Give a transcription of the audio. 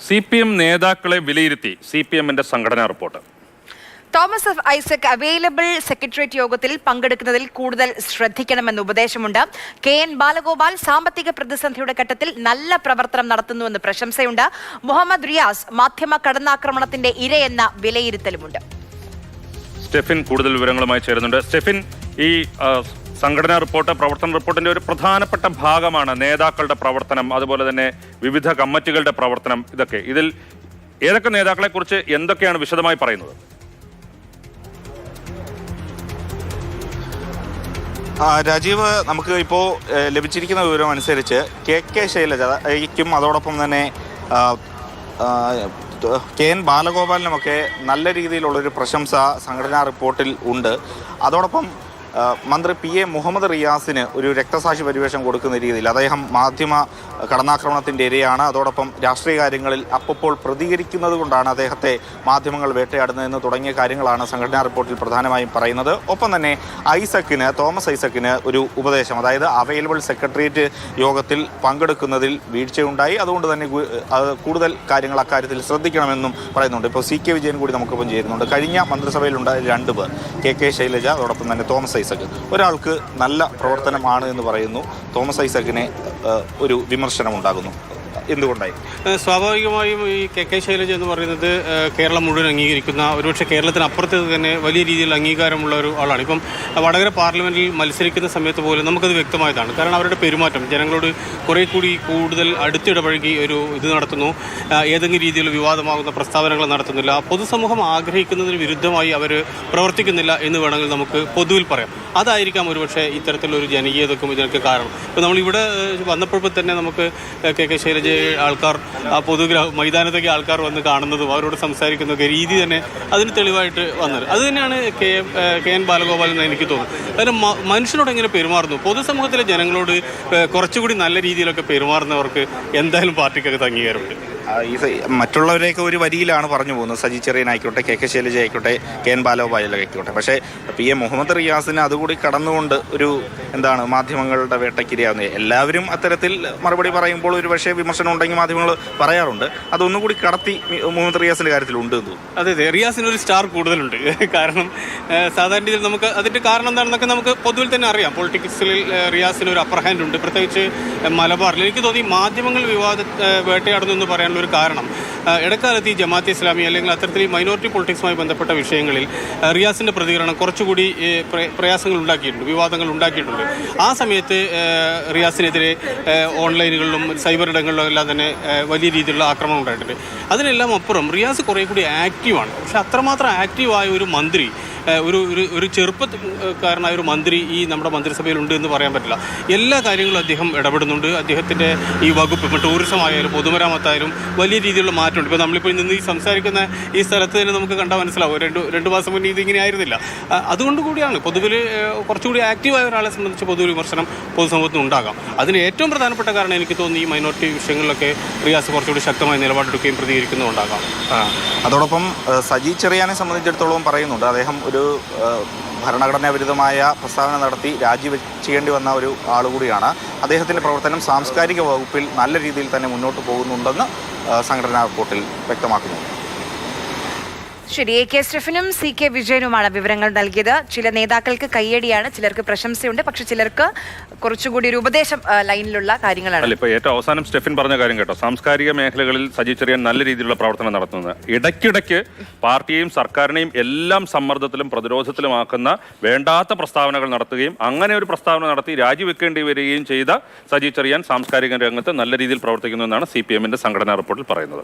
CPM നേതാക്കളെ വിലയിരുത്തി CPM-ന്റെ സംഘടനാ report. Thomas Isaac available secretariat യോഗത്തിൽ പങ്കെടുക്കുന്നതിൽ കൂടുതൽ ശ്രദ്ധിക്കണമെന്ന് ഉപദേശമുണ്ട്. KN ബാലഗോപാൽ സാമ്പത്തിക പ്രതിസന്ധിയുടെ ഘട്ടത്തിൽ നല്ല പ്രവർത്തനം നടത്തുന്നുവെന്ന് പ്രശംസയുണ്ട്. മുഹമ്മദ് റിയാസ് മാധ്യമ കടന്നാക്രമണത്തിന്റെ ഇരയെന്ന വിലയിരുത്തലുമുണ്ട്. സ്റ്റെഫിൻ കൂടുതൽ വിവരങ്ങളുമായി ചേരുന്നുണ്ട്. സ്റ്റെഫിൻ, ഈ സംഘടനാ റിപ്പോർട്ട്, പ്രവർത്തന റിപ്പോർട്ടിന്റെ ഒരു പ്രധാനപ്പെട്ട ഭാഗമാണ് നേതാക്കളുടെ പ്രവർത്തനം, അതുപോലെ തന്നെ വിവിധ കമ്മിറ്റികളുടെ പ്രവർത്തനം. ഇതിൽ ഏതൊക്കെ നേതാക്കളെ കുറിച്ച് എന്തൊക്കെയാണ് വിശദമായി പറയുന്നത്? രാജീവ്, നമുക്ക് ഇപ്പോൾ ലഭിച്ചിരിക്കുന്ന വിവരം അനുസരിച്ച് KK ശൈലജയ്ക്കും അതോടൊപ്പം തന്നെ KN ബാലഗോപാലിനുമൊക്കെ നല്ല രീതിയിലുള്ളൊരു പ്രശംസ സംഘടനാ റിപ്പോർട്ടിൽ ഉണ്ട്. അതോടൊപ്പം മന്ത്രി PA മുഹമ്മദ് റിയാസിന് ഒരു രക്തസാക്ഷി പരിവേഷം കൊടുക്കുന്ന രീതിയിൽ അദ്ദേഹം മാധ്യമ കടന്നാക്രമണത്തിൻ്റെ ഇരയാണ്. അതോടൊപ്പം രാഷ്ട്രീയ കാര്യങ്ങളിൽ അപ്പോൾ പ്രതികരിക്കുന്നത് കൊണ്ടാണ് അദ്ദേഹത്തെ മാധ്യമങ്ങൾ വേട്ടയാടുന്നതെന്ന് തുടങ്ങിയ കാര്യങ്ങളാണ് സംഘടനാ റിപ്പോർട്ടിൽ പ്രധാനമായും പറയുന്നത്. ഒപ്പം തന്നെ തോമസ് ഐസക്കിന് ഒരു ഉപദേശം, അതായത് അവൈലബിൾ സെക്രട്ടേറിയറ്റ് യോഗത്തിൽ പങ്കെടുക്കുന്നതിൽ വീഴ്ചയുണ്ടായി, അതുകൊണ്ട് തന്നെ കൂടുതൽ കാര്യങ്ങൾ അക്കാര്യത്തിൽ ശ്രദ്ധിക്കണമെന്നും പറയുന്നുണ്ട്. ഇപ്പോൾ CK വിജയൻ കൂടി നമുക്കൊപ്പം ചേരുന്നുണ്ട്. കഴിഞ്ഞ മന്ത്രിസഭയിലുണ്ടായ 2 പേർ, KK ശൈലജ, അതോടൊപ്പം തന്നെ തോമസ് ഐസക്. ഒരാൾക്ക് നല്ല പ്രവർത്തനമാണ് എന്ന് പറയുന്നു, തോമസ് ഐസക്കിനെ ഒരു വിമർശനം ഉണ്ടാകുന്നു. എന്തുകൊണ്ടായി? സ്വാഭാവികമായും ഈ KK ശൈലജ എന്ന് പറയുന്നത് കേരളം മുഴുവൻ അംഗീകരിക്കുന്ന, ഒരുപക്ഷെ കേരളത്തിനപ്പുറത്ത് തന്നെ വലിയ രീതിയിൽ അംഗീകാരമുള്ള ഒരു ആളാണ്. ഇപ്പം വടകര പാർലമെൻറ്റിൽ മത്സരിക്കുന്ന സമയത്ത് പോലും നമുക്കത് വ്യക്തമായതാണ്. കാരണം അവരുടെ പെരുമാറ്റം ജനങ്ങളോട് കൂടുതൽ അടുത്തിടപഴകി ഒരു ഇത് നടത്തുന്നു. ഏതെങ്കിലും രീതിയിൽ വിവാദമാകുന്ന പ്രസ്താവനകൾ നടത്തുന്നില്ല. പൊതുസമൂഹം ആഗ്രഹിക്കുന്നതിന് വിരുദ്ധമായി അവർ പ്രവർത്തിക്കുന്നില്ല എന്ന് വേണമെങ്കിൽ നമുക്ക് പൊതുവിൽ പറയാം. അതായിരിക്കാം ഒരുപക്ഷെ ഇത്തരത്തിലൊരു ജനകീയതക്കും ഇതിനൊക്കെ കാരണം. ഇപ്പോൾ നമ്മളിവിടെ വന്നപ്പോൾ തന്നെ നമുക്ക് KK ശൈലജ ആൾക്കാർ മൈതാനത്തേക്ക് ആൾക്കാർ വന്ന് കാണുന്നതും അവരോട് സംസാരിക്കുന്നതൊക്കെ രീതി തന്നെ അതിന് തെളിവായിട്ട് വന്നത് അത് തന്നെയാണ് KN ബാലഗോപാൽ എന്ന് എനിക്ക് തോന്നുന്നു. കാരണം മനുഷ്യനോട് എങ്ങനെ പെരുമാറുന്നു, പൊതുസമൂഹത്തിലെ ജനങ്ങളോട് കുറച്ചുകൂടി നല്ല രീതിയിലൊക്കെ പെരുമാറുന്നവർക്ക് എന്തായാലും പാർട്ടിക്കകത്ത് അംഗീകാരമുണ്ട്. മറ്റുള്ളവരെയൊക്കെ ഒരു വരിയിലാണ് പറഞ്ഞു പോകുന്നത്. സജി ചെറിയനായിക്കോട്ടെ, KK ശൈലജ ആയിക്കോട്ടെ, KN ബാലഗോപാലായിക്കോട്ടെ. പക്ഷേ PA മുഹമ്മദ് റിയാസിന് അതുകൂടി കടന്നുകൊണ്ട് ഒരു മാധ്യമങ്ങളുടെ വേട്ടക്കിരയാവുന്നത്. എല്ലാവരും അത്തരത്തിൽ മറുപടി പറയുമ്പോൾ ഒരു പക്ഷേ വിമർശനം ഉണ്ടെങ്കിൽ മാധ്യമങ്ങൾ പറയാറുണ്ട്. അതൊന്നുകൂടി കടത്തി മുഹമ്മദ് റിയാസിന്റെ കാര്യത്തിൽ ഉണ്ട് എന്ന് തോന്നുന്നു. അതെ, റിയാസിനൊരു സ്റ്റാർ കൂടുതലുണ്ട്. കാരണം സാധാരണ രീതിയിൽ നമുക്ക് അതിൻ്റെ കാരണം എന്താണെന്നൊക്കെ നമുക്ക് പൊതുവിൽ തന്നെ അറിയാം. പൊളിറ്റിക്സിൽ റിയാസിന് ഒരു അപ്പർ ഹാൻഡ് ഉണ്ട്, പ്രത്യേകിച്ച് മലബാറിൽ. എനിക്ക് തോന്നി മാധ്യമങ്ങൾ വേട്ടയാടുന്നു എന്ന് പറയാൻ ഒരു കാരണം ഇടക്കാലത്ത് ഈ ജമാഅത്തെ ഇസ്ലാമി അല്ലെങ്കിൽ അത്തരത്തിൽ ഈ മൈനോറിറ്റി പൊളിറ്റിക്സുമായി ബന്ധപ്പെട്ട വിഷയങ്ങളിൽ റിയാസിൻ്റെ പ്രതികരണം കുറച്ചുകൂടി പ്രയാസങ്ങൾ ഉണ്ടാക്കിയിട്ടുണ്ട്, വിവാദങ്ങൾ ഉണ്ടാക്കിയിട്ടുണ്ട്. ആ സമയത്ത് റിയാസിനെതിരെ ഓൺലൈനുകളിലും സൈബർ ഇടങ്ങളിലും എല്ലാം തന്നെ വലിയ രീതിയിലുള്ള ആക്രമണം ഉണ്ടായിട്ടുണ്ട്. അതിനെല്ലാം അപ്പുറം റിയാസ് കുറേ കൂടി ആക്റ്റീവാണ്. പക്ഷെ അത്രമാത്രം ആക്റ്റീവായ ഒരു മന്ത്രി, ഒരു ചെറുപ്പക്കാരനായ ഒരു മന്ത്രി ഈ നമ്മുടെ മന്ത്രിസഭയിലുണ്ട് എന്ന് പറയാൻ പറ്റില്ല. എല്ലാ കാര്യങ്ങളും അദ്ദേഹം ഇടപെടുന്നുണ്ട്. അദ്ദേഹത്തിൻ്റെ ഈ വകുപ്പ്, ഇപ്പോൾ ടൂറിസം ആയാലും പൊതുമരാമത്തായാലും വലിയ രീതിയിലുള്ള മാറ്റമുണ്ട്. ഇപ്പോൾ നമ്മളിപ്പോൾ നിന്ന് ഈ സംസാരിക്കുന്ന ഈ സ്ഥലത്ത് തന്നെ നമുക്ക് കണ്ടാൽ മനസ്സിലാവും, രണ്ട് മാസം മുന്നേ ഇതിങ്ങനെ ആയിരുന്നില്ല. അതുകൊണ്ട് കൂടിയാണ് പൊതുവിൽ കുറച്ചുകൂടി ആക്റ്റീവായ ഒരാളെ സംബന്ധിച്ച് പൊതുവിൽ വിമർശനം പൊതുസമൂഹത്തിന് ഉണ്ടാകാം. അതിന് ഏറ്റവും പ്രധാനപ്പെട്ട കാരണം എനിക്ക് തോന്നി ഈ മൈനോറിറ്റി വിഷയങ്ങളിലൊക്കെ റിയാസ് കുറച്ചുകൂടി ശക്തമായ നിലപാടെടുക്കുകയും പ്രതികരിക്കുന്നുണ്ടാകാം. അതോടൊപ്പം സജി ചെറിയാനെ സംബന്ധിച്ചിടത്തോളം പറയുന്നുണ്ട്, അദ്ദേഹം ഒരു ഭരണഘടനാ വിരുദ്ധമായ പ്രസ്താവന നടത്തി രാജിവെച്ചേണ്ടി വന്ന ഒരു ആളുകൂടിയാണ്. അദ്ദേഹത്തിൻ്റെ പ്രവർത്തനം സാംസ്കാരിക വകുപ്പിൽ നല്ല രീതിയിൽ തന്നെ മുന്നോട്ട് പോകുന്നുണ്ടെന്ന് സംഘടനാ റിപ്പോർട്ടിൽ വ്യക്തമാക്കുന്നു. ശരി, AK സ്റ്റെഫനും CK വിജയനുമാണ് വിവരങ്ങൾ നൽകിയത്. ചില നേതാക്കൾക്ക് കയ്യടിയാണ്, ചിലർക്ക് പ്രശംസയുണ്ട്, പക്ഷെ ചിലർക്ക് കുറച്ചുകൂടി ഒരു ഉപദേശം ലൈനിലുള്ള കാര്യങ്ങളാണ്. ഇപ്പോൾ ഏറ്റവും അവസാനം സ്റ്റെഫിൻ പറഞ്ഞ കാര്യം കേട്ടോ, സാംസ്കാരിക മേഖലകളിൽ സജി ചെറിയാൻ നല്ല രീതിയിലുള്ള പ്രവർത്തനം നടത്തുന്നത്, ഇടയ്ക്കിടയ്ക്ക് പാർട്ടിയെയും സർക്കാരിനെയും എല്ലാം സമ്മർദ്ദത്തിലും പ്രതിരോധത്തിലുമാക്കുന്ന വേണ്ടാത്ത പ്രസ്താവനകൾ നടത്തുകയും അങ്ങനെ ഒരു പ്രസ്താവന നടത്തി രാജിവെക്കേണ്ടി വരികയും ചെയ്ത സജി ചെറിയാൻ സാംസ്കാരിക രംഗത്ത് നല്ല രീതിയിൽ പ്രവർത്തിക്കുന്നു എന്നാണ് CPM-ന്റെ സംഘടനാ റിപ്പോർട്ടിൽ പറയുന്നത്.